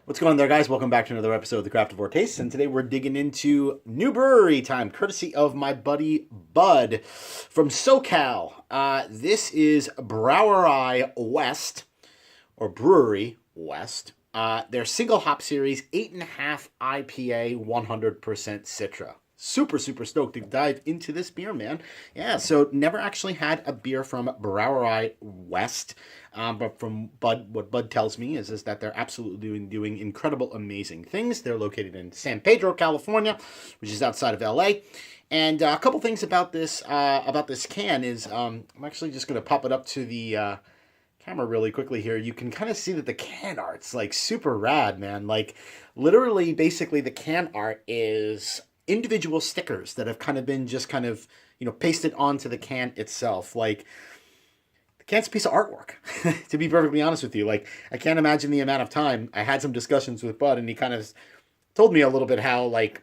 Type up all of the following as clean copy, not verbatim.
What's going on there, guys? Welcome back to another episode of the Craftavore Tastes, and today we're digging into new brewery time, courtesy of my buddy Bud from SoCal. This is Brouwerij West, or Brewery West. Their single hop series, 8.5 IPA, 100% Citra. Super stoked to dive into this beer, man. Yeah, so never actually had a beer from Brouwerij West. But from Bud, what Bud tells me is that they're absolutely doing incredible, amazing things. They're located in San Pedro, California, which is outside of LA. And a couple things about this can is I'm actually just going to pop it up to the camera really quickly here. You can kind of see that the can art's like super rad, man. Like literally, basically, the can art is individual stickers that have kind of been just kind of pasted onto the can itself. Like, the can's a piece of artwork, to be perfectly honest with you. Like, I can't imagine the amount of time. I had some discussions with Bud, and he kind of told me a little bit how, like,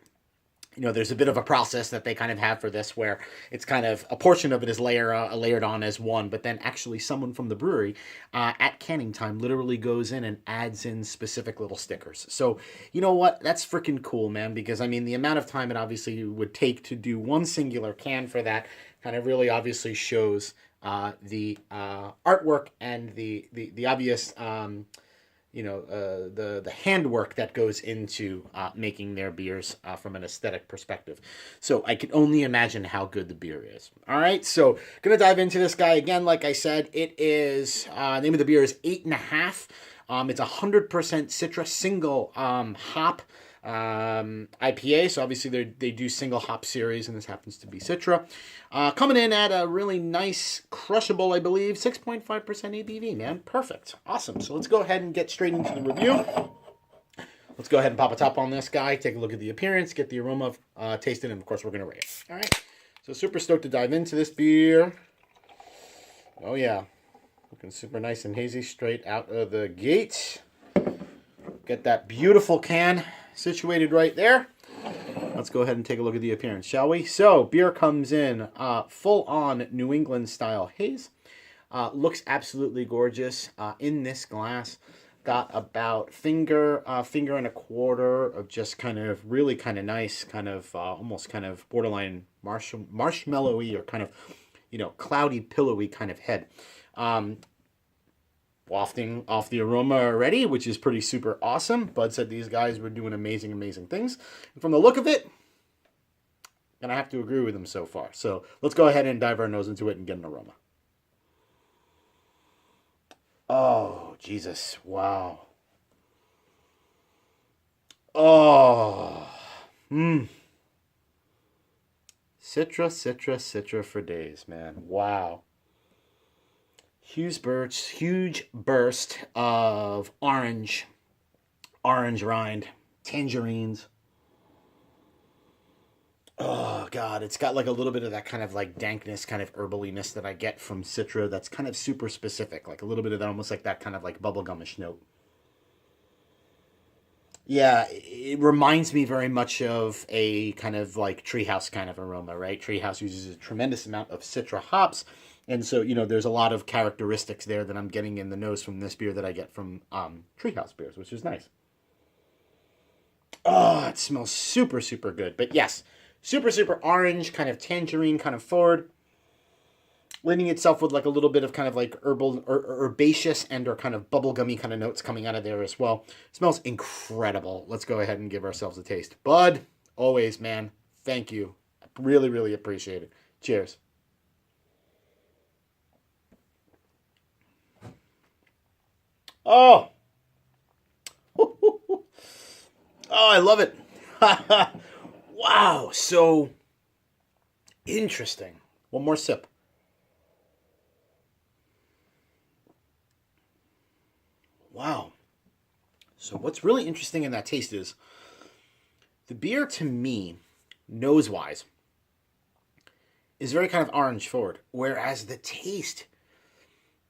there's a bit of a process that they kind of have for this, where it's kind of a portion of it is layered on as one, but then actually someone from the brewery at canning time literally goes in and adds in specific little stickers. So you know what? That's freaking cool, man, because I mean, the amount of time it obviously would take to do one singular can for that kind of really obviously shows the artwork and the obvious the handwork that goes into making their beers from an aesthetic perspective. So I can only imagine how good the beer is. All right, so gonna dive into this guy again. Like I said, it is name of the beer is 8.5. It's 100% Citra single hop IPA. So obviously they do single hop series, and this happens to be Citra. Coming in at a really nice, crushable, I believe, 6.5% ABV, man. Perfect. Awesome. So let's go ahead and get straight into the review. Let's go ahead and pop a top on this guy, take a look at the appearance, get the aroma, taste it, and of course we're going to rate it. All right. So super stoked to dive into this beer. Oh yeah. Looking super nice and hazy straight out of the gate. Get that beautiful can situated right there. Let's go ahead and take a look at the appearance, shall we? So, beer comes in full-on New England style haze. Looks absolutely gorgeous in this glass. Got about finger and a quarter of just kind of really kind of nice, kind of almost kind of borderline marshmallowy or kind of cloudy, pillowy kind of head. Wafting off the aroma already, which is pretty super awesome. Bud said these guys were doing amazing things. And from the look of it, and I have to agree with him so far. So let's go ahead and dive our nose into it and get an aroma. Oh, Jesus. Wow. Oh. Citra for days, man. Wow. Huge burst of orange rind, tangerines. Oh, God, it's got like a little bit of that kind of like dankness, kind of herbaliness that I get from Citra that's kind of super specific. Like a little bit of that, almost like that kind of like bubblegumish note. Yeah, it reminds me very much of a kind of like Treehouse kind of aroma, right? Treehouse uses a tremendous amount of Citra hops. And so, there's a lot of characteristics there that I'm getting in the nose from this beer that I get from Treehouse beers, which is nice. Oh, it smells super good. But yes, super orange, kind of tangerine, kind of forward. Leaning itself with like a little bit of kind of like herbal or herbaceous and or kind of bubblegummy kind of notes coming out of there as well. Smells incredible. Let's go ahead and give ourselves a taste. Bud, always, man. Thank you. Really appreciate it. Cheers. Oh. Oh, I love it. Wow, so interesting. One more sip. Wow. So what's really interesting in that taste is the beer to me, nose-wise, is very kind of orange forward, whereas the taste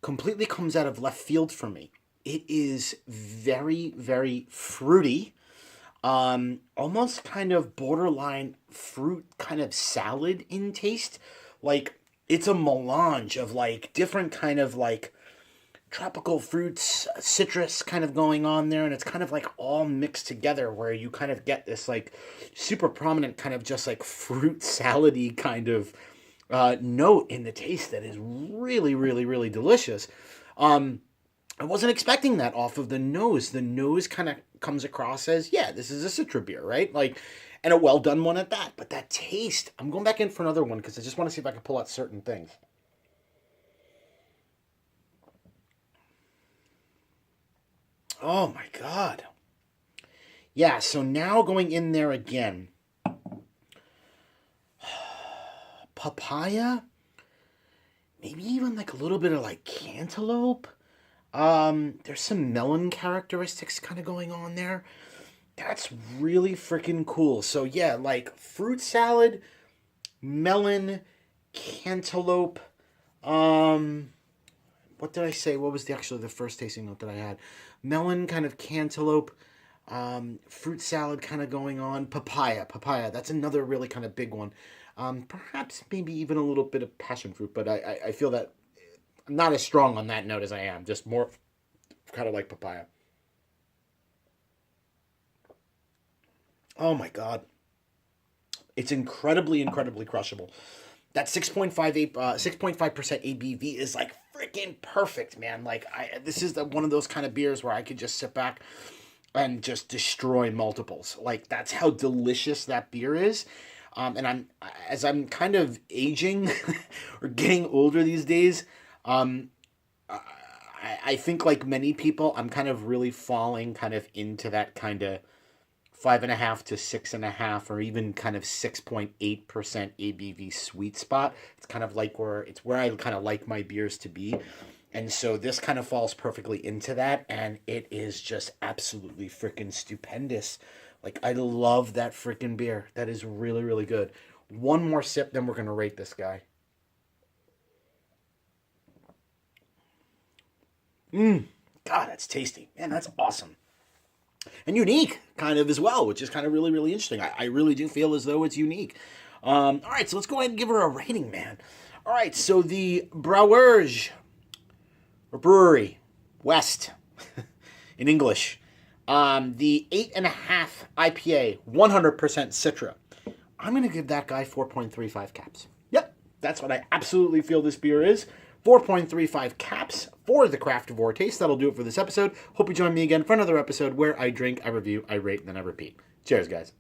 completely comes out of left field for me. It is very fruity, almost kind of borderline fruit kind of salad in taste. Like, it's a melange of like different kind of like tropical fruits, citrus kind of going on there, and it's kind of like all mixed together where you kind of get this like super prominent kind of just like fruit salady kind of note in the taste that is really, really, really delicious. I wasn't expecting that off of the nose. The nose kind of comes across as, yeah, this is a Citra beer, right? Like, and a well done one at that. But that taste, I'm going back in for another one because I just want to see if I can pull out certain things. Oh my God. Yeah, so now going in there again. Papaya? Maybe even like a little bit of like cantaloupe. There's some melon characteristics kind of going on there. That's really freaking cool. So yeah, like fruit salad, melon, cantaloupe. What did I say? What was actually the first tasting note that I had? Melon, kind of cantaloupe, fruit salad kind of going on. Papaya. That's another really kind of big one. Perhaps maybe even a little bit of passion fruit, but I feel that I'm not as strong on that note as I am. Just more kind of like papaya. Oh my God. It's incredibly, incredibly crushable. That 6.5% ABV is like freaking perfect, man. Like this is one of those kind of beers where I could just sit back and just destroy multiples. Like that's how delicious that beer is. And as I'm kind of aging or getting older these days, I think like many people, I'm kind of really falling kind of into that kind of 5.5 to 6.5, or even kind of 6.8% ABV sweet spot. It's kind of like where I kind of like my beers to be. And so this kind of falls perfectly into that, and it is just absolutely freaking stupendous. Like, I love that freaking beer. That is really, really good. One more sip, then we're going to rate this guy. God, that's tasty. Man, that's awesome. And unique, kind of, as well, which is kind of really, really interesting. I really do feel as though it's unique. All right, so let's go ahead and give her a rating, man. All right, so the Brouwerij, or Brewery, West, in English. The 8.5 IPA, 100% Citra. I'm going to give that guy 4.35 caps. Yep, that's what I absolutely feel this beer is. 4.35 caps for the Craftavore Taste. That'll do it for this episode. Hope you join me again for another episode where I drink, I review, I rate, and then I repeat. Cheers, guys.